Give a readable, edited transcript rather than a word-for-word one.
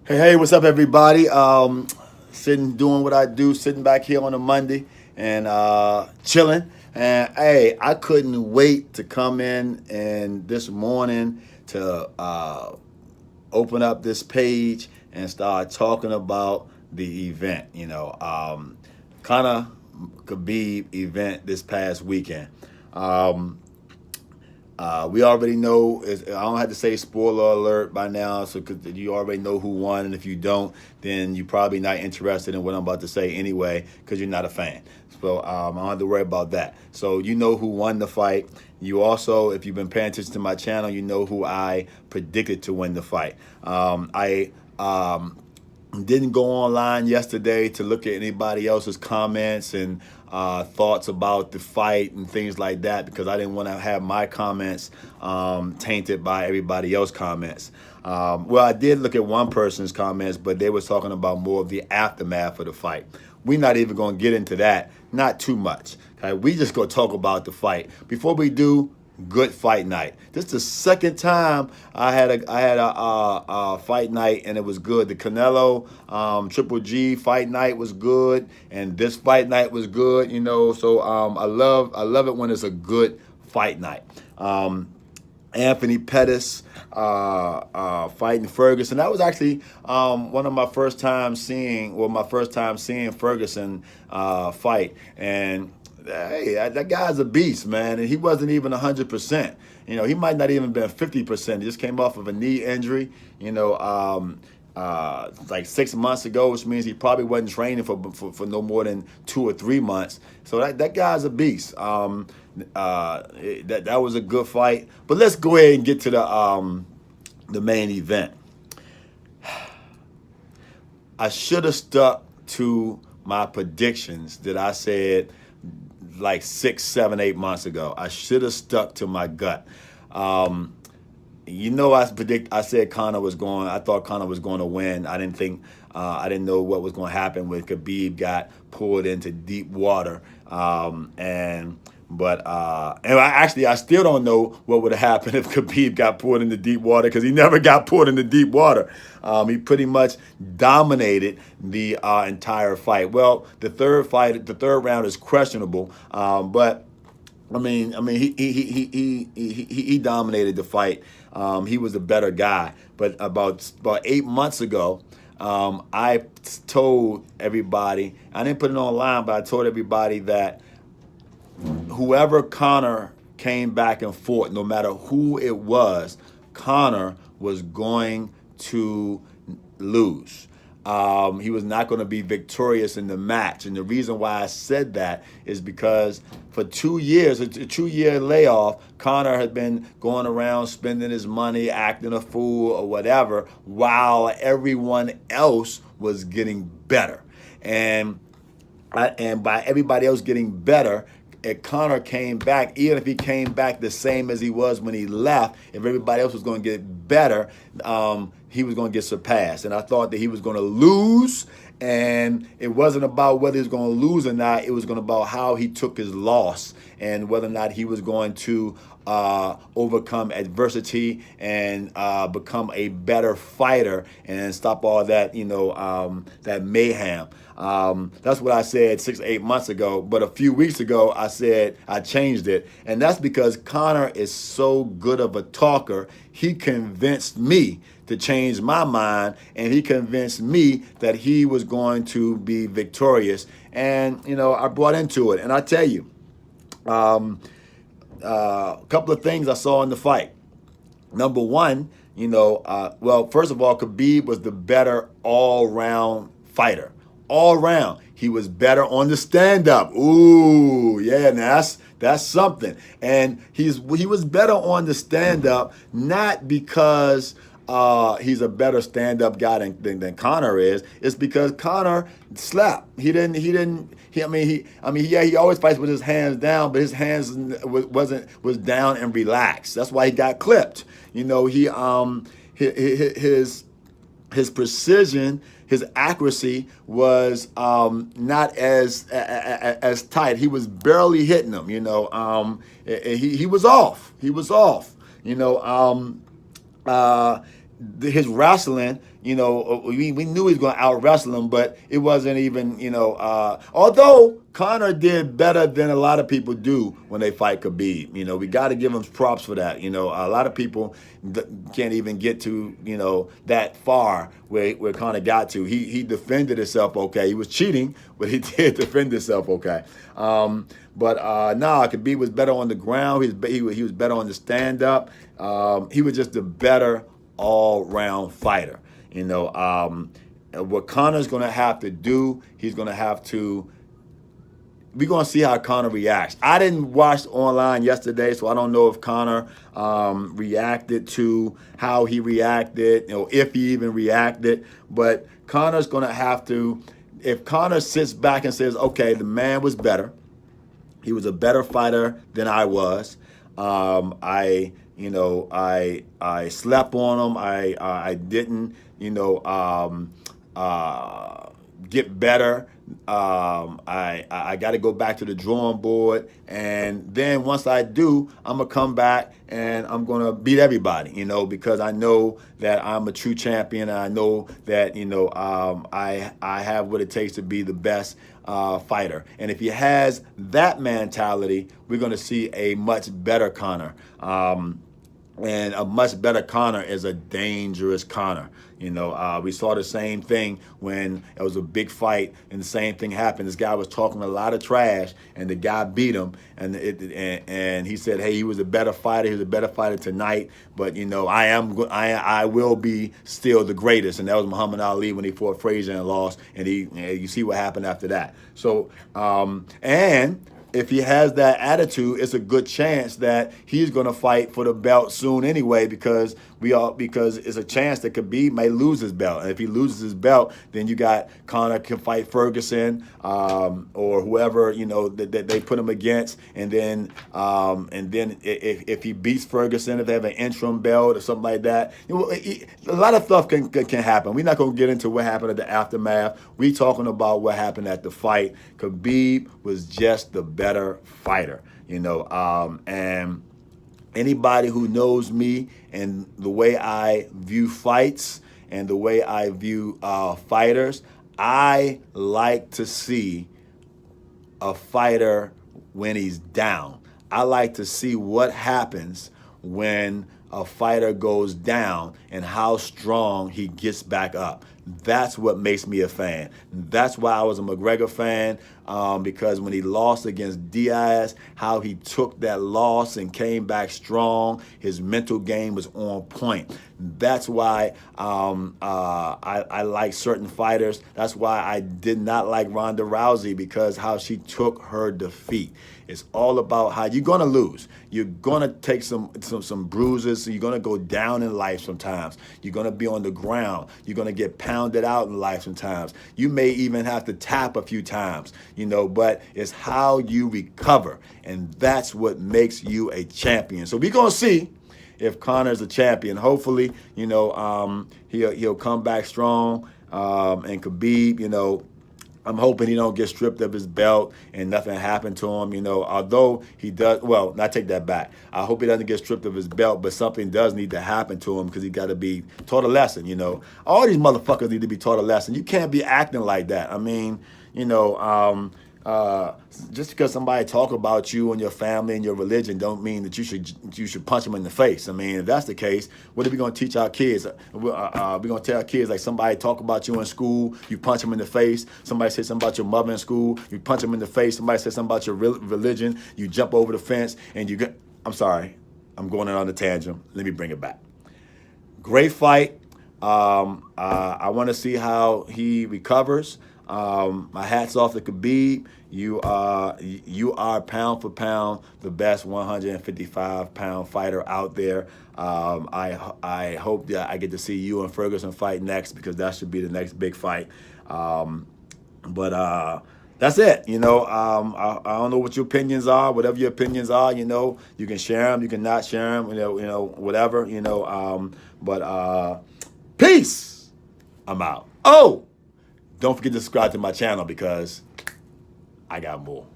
Hey, what's up, everybody? Doing what I do, sitting back here on a Monday and chilling. And hey, I couldn't wait to come in and this morning to open up this page and start talking about the event. Conor Khabib event this past weekend. Um, we already know. I don't have to say spoiler alert by now, so cause you already know who won. And if you don't, then you're probably not interested in what I'm about to say anyway, because you're not a fan. So I don't have to worry about that. So you know who won the fight. You also, if you've been paying attention to my channel, you know who I predicted to win the fight. I didn't go online yesterday to look at anybody else's comments and thoughts about the fight and things like that because I didn't want to have my comments tainted by everybody else's comments. Well, I did look at one person's comments, but they was talking about more of the aftermath of the fight. We're not even going to get into that, not too much. Okay? We just going to talk about the fight. Before we do, good fight night. This is the second time I had a fight night and it was good. The Canelo Triple G fight night was good, and this fight night was good. So I love it when it's a good fight night. Anthony Pettis fighting Ferguson. That was actually one of my first time seeing, Ferguson fight. And hey, that guy's a beast, man. And he wasn't even 100%. He might not even been 50%. He just came off of a knee injury, like 6 months ago, which means he probably wasn't training for no more than 2 or 3 months. So that guy's a beast. That was a good fight. But let's go ahead and get to the main event. I should have stuck to my predictions that I said like 6, 7, 8 months ago. I should have stuck to my gut. I said Conor was going. I thought Conor was going to win. I didn't know what was going to happen when Khabib got pulled into deep water. I still don't know what would have happened if Khabib got pulled into deep water because he never got pulled into deep water. He pretty much dominated the entire fight. Well, the third round is questionable, but he dominated the fight. He was a better guy. But about 8 months ago, I told everybody. I didn't put it online, but I told everybody that whoever Conor came back and forth, no matter who it was, Conor was going to lose. He was not going to be victorious in the match. And the reason why I said that is because for 2 years, a 2-year layoff, Conor had been going around spending his money, acting a fool or whatever, while everyone else was getting better. And by everybody else getting better, if Conor came back, even if he came back the same as he was when he left, if everybody else was going to get better, he was going to get surpassed. And I thought that he was going to lose, and it wasn't about whether he was going to lose or not. It was going to about how he took his loss and whether or not he was going to overcome adversity and become a better fighter and stop all that, that mayhem. That's what I said 6 or 8 months ago. But a few weeks ago, I said I changed it. And that's because Conor is so good of a talker. He convinced me to change my mind, and he convinced me that he was going to be victorious. And, I brought into it. And I tell you, a couple of things I saw in the fight. Number one, first of all, Khabib was the better all-round fighter. All round, he was better on the stand-up. Ooh, yeah, now that's something. And he was better on the stand-up, not because he's a better stand-up guy than Conor is. It's because Conor slept. He always fights with his hands down, but his hands was down and relaxed. That's why he got clipped. His precision, his accuracy was not as tight. He was barely hitting him. He was off. He was off. his wrestling, we knew he was going to out wrestle him, but it wasn't even, although Conor did better than a lot of people do when they fight Khabib. We got to give him props for that. A lot of people can't even get to, that far where Conor got to. He defended himself okay. He was cheating, but he did defend himself okay. But Khabib was better on the ground. He was better on the stand up. He was just a better all-round fighter. What Conor's going to have to do, he's going to have to. We're going to see how Conor reacts. I didn't watch online yesterday, so I don't know if Conor reacted to how he reacted, if he even reacted. But Conor's going to have to. If Conor sits back and says, "Okay, the man was better. He was a better fighter than I was. I slept on him. I didn't, get better. I got to go back to the drawing board, and then once I do, I'm gonna come back and I'm gonna beat everybody, because I know that I'm a true champion. And I know that I have what it takes to be the best fighter. And if he has that mentality, we're gonna see a much better Conor. And a much better Conor is a dangerous Conor. We saw the same thing when it was a big fight, and the same thing happened. This guy was talking a lot of trash, and the guy beat him, and he said, "Hey, he was a better fighter. He was a better fighter tonight, but I will be still the greatest." And that was Muhammad Ali when he fought Frazier and lost, and you see what happened after that. So and if he has that attitude, it's a good chance that he's going to fight for the belt soon anyway, because it's a chance that Khabib may lose his belt. And if he loses his belt, then you got Conor can fight Ferguson or whoever that they put him against, and then if he beats Ferguson, if they have an interim belt or something like that, a lot of stuff can happen. We're not going to get into what happened at the aftermath. We talking about what happened at the fight. Khabib was just the better fighter, and anybody who knows me and the way I view fights and the way I view fighters, I like to see a fighter when he's down. I like to see what happens when a fighter goes down and how strong he gets back up. That's what makes me a fan. That's why I was a McGregor fan, because when he lost against Diaz, how he took that loss and came back strong, his mental game was on point. That's why I like certain fighters. That's why I did not like Ronda Rousey, because how she took her defeat. It's all about how you're going to lose. You're going to take some bruises. So you're going to go down in life sometimes. You're going to be on the ground. You're going to get pounded out in life sometimes. You may even have to tap a few times, but it's how you recover. And that's what makes you a champion. So we're going to see if Conor's a champion. Hopefully, he'll come back strong. And Khabib, I'm hoping he don't get stripped of his belt and nothing happened to him, although he does, well, I take that back. I hope he doesn't get stripped of his belt, but something does need to happen to him because he got to be taught a lesson, All these motherfuckers need to be taught a lesson. You can't be acting like that. I mean, just because somebody talk about you and your family and your religion don't mean that you should punch them in the face. I mean, if that's the case, what are we going to teach our kids? We're going to tell our kids, like, somebody talk about you in school, you punch them in the face. Somebody say something about your mother in school, you punch them in the face. Somebody say something about your religion, you jump over the fence and you get. I'm sorry, I'm going on a tangent. Let me bring it back. Great fight. I want to see how he recovers. My hat's off to Khabib. You are pound for pound the best 155-pound fighter out there. I hope that I get to see you and Ferguson fight next, because that should be the next big fight. But that's it. I don't know what your opinions are. Whatever your opinions are, you can share them. You can not share them. Whatever. But peace. I'm out. Oh. Don't forget to subscribe to my channel, because I got more.